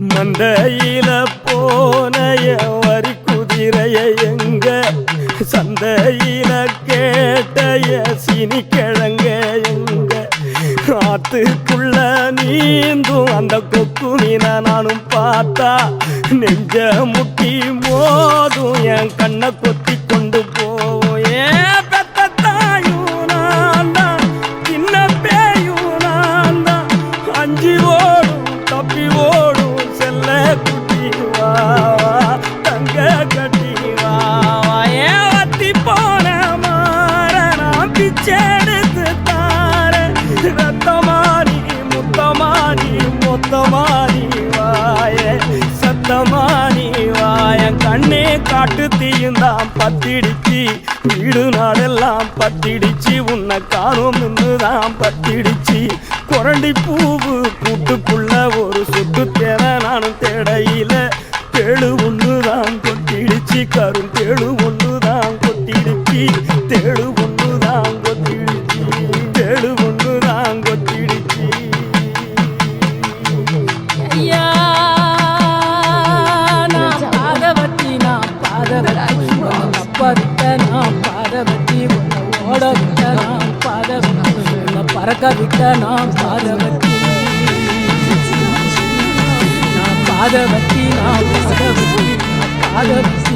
மந்தையில போன வரி குதிரைய எங்க சந்தையில கேட்டைய சினி கிழங்க எங்க ஆத்துக்குள்ள நீந்தும் அந்த கொக்கு மீன நானும் பார்த்தா நெஞ்ச முட்டி மோதும் என் கண்ணை கொத்தி கொண்டு போவோம் ஏன் பெத்த தாயும் நான் தான் சின்ன பேயும் நான் தான் அஞ்சி ஓடும் தப்பி ஓடும் செல்ல குட்டி வா தங்க கட்டி வா ஏன் வத்தி போன மாற நான் பிச்செடுத்து தார ரத்தமானி முத்தமானி மொத்தமானி வாய சத்தமானி வாயன் கண்ணே காட்டு தீயுந்தான் பத்திடிச்சு வீடு நாடெல்லாம் பத்திடிச்சு உன்னை காணும் நின்றுதான் பத்திடிச்சு குரண்டி பூவு கூட்டுக்குள்ள ஒரு சொத்து தேர நானும் தேடையில தேழு ஒண்ணுதான் கொட்டிடுச்சு கரும் தேழு ஒண்ணுதான் கொட்டிடுச்சு தேழு ஒண்ணுதான் கொட்டிடுச்சு தேழு ஒண்ணுதான் கொட்டிடுச்சு ஐயா நான் பாதவத்தி அப்பா விட்ட நான் பாதவத்தி உன்னை ஓட விட்ட நான் பாதவத்தி உன்னை பறக்க விட்ட நான் பாதவத்தி நான் பாதவத்தி பாதவத்தி